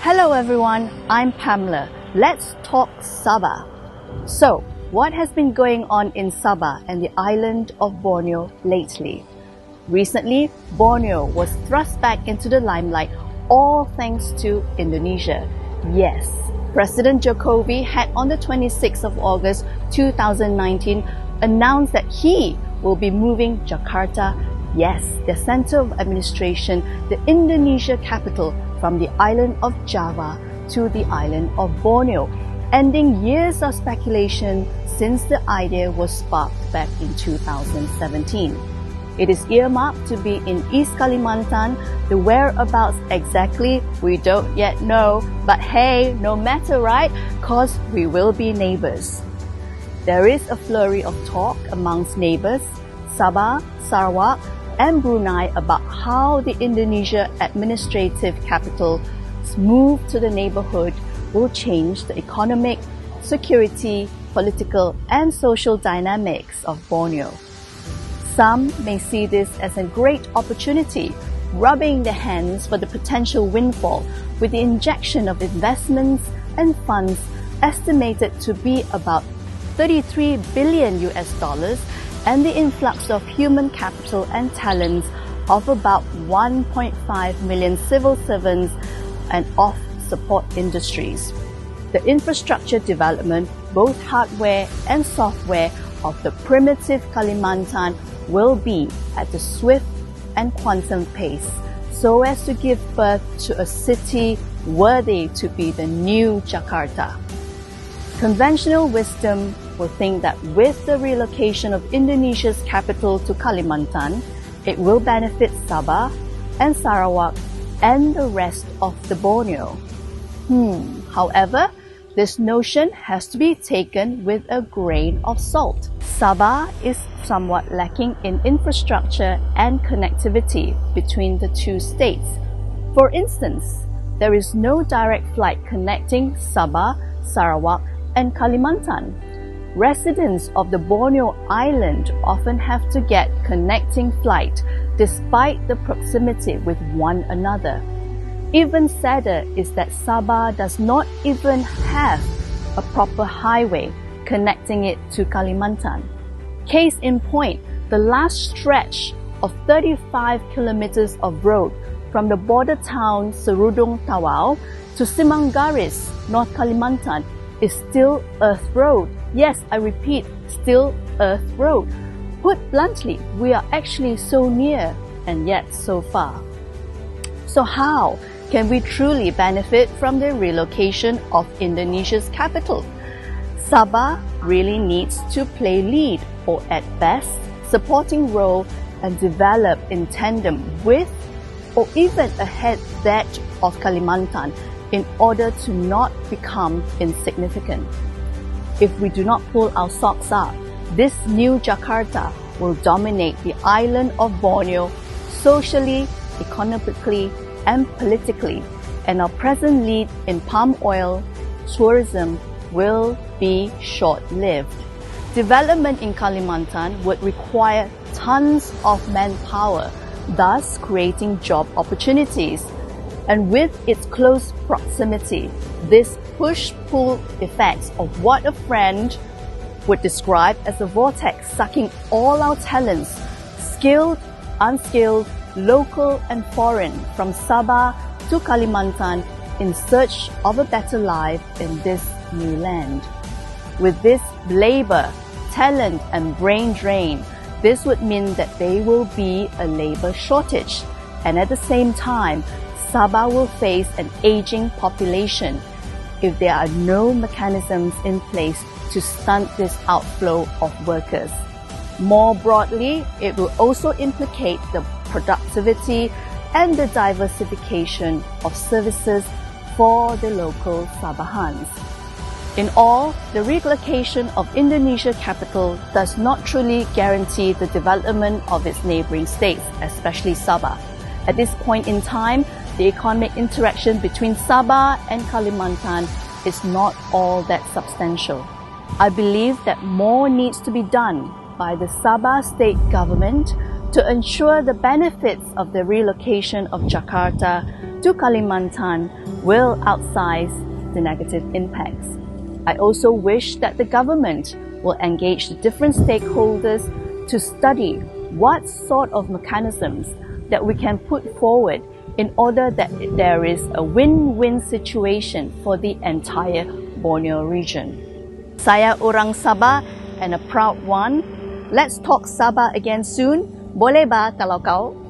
Hello everyone, I'm Pamela. Let's talk Sabah. So, what has been going on in Sabah and the island of Borneo lately? Recently, Borneo was thrust back into the limelight, all thanks to Indonesia. Yes, President Jokowi had on the 26th of August 2019 announced that he will be moving Jakarta, yes, the center of administration, the Indonesia capital, from the island of Java to the island of Borneo, ending years of speculation since the idea was sparked back in 2017. It is earmarked to be in East Kalimantan. The whereabouts exactly, we don't yet know, but hey, no matter, right? Cause we will be neighbors. There is a flurry of talk amongst neighbors, Sabah, Sarawak, and Brunei about how the Indonesia administrative capital's move to the neighborhood will change the economic, security, political, and social dynamics of Borneo. Some may see this as a great opportunity, rubbing their hands for the potential windfall with the injection of investments and funds estimated to be about $33 billion and the influx of human capital and talents of about 1.5 million civil servants and of support industries. The infrastructure development, both hardware and software, of the primitive Kalimantan will be at a swift and quantum pace so as to give birth to a city worthy to be the new Jakarta. Conventional wisdom will think that with the relocation of Indonesia's capital to Kalimantan, it will benefit Sabah and Sarawak and the rest of the Borneo. However, this notion has to be taken with a grain of salt. Sabah is somewhat lacking in infrastructure and connectivity between the two states. For instance, there is no direct flight connecting Sabah, Sarawak, and Kalimantan. Residents of the Borneo Island often have to get connecting flight despite the proximity with one another. Even sadder is that Sabah does not even have a proper highway connecting it to Kalimantan. Case in point, the last stretch of 35 kilometers of road from the border town Serudong Tawau to Simangaris, North Kalimantan, is still earth road. Yes, I repeat, still earth road. Put bluntly, we are actually so near and yet so far. So how can we truly benefit from the relocation of Indonesia's capital? Sabah really needs to play lead, or at best, supporting role, and develop in tandem with or even ahead that of Kalimantan in order to not become insignificant. If we do not pull our socks up, this new Jakarta will dominate the island of Borneo socially, economically, and politically, and our present lead in palm oil tourism will be short-lived. Development in Kalimantan would require tons of manpower, thus creating job opportunities. And with its close proximity, this push-pull effect of what a friend would describe as a vortex sucking all our talents, skilled, unskilled, local and foreign, from Sabah to Kalimantan in search of a better life in this new land. With this labor, talent and brain drain, this would mean that there will be a labor shortage, and at the same time, Sabah will face an aging population if there are no mechanisms in place to stunt this outflow of workers. More broadly, it will also implicate the productivity and the diversification of services for the local Sabahans. In all, the relocation of Indonesia capital does not truly guarantee the development of its neighboring states, especially Sabah. At this point in time, the economic interaction between Sabah and Kalimantan is not all that substantial. I believe that more needs to be done by the Sabah state government to ensure the benefits of the relocation of Jakarta to Kalimantan will outsize the negative impacts. I also wish that the government will engage the different stakeholders to study what sort of mechanisms that we can put forward in order that there is a win-win situation for the entire Borneo region. Saya orang Sabah and a proud one. Let's talk Sabah again soon. Boleh ba kalau kau?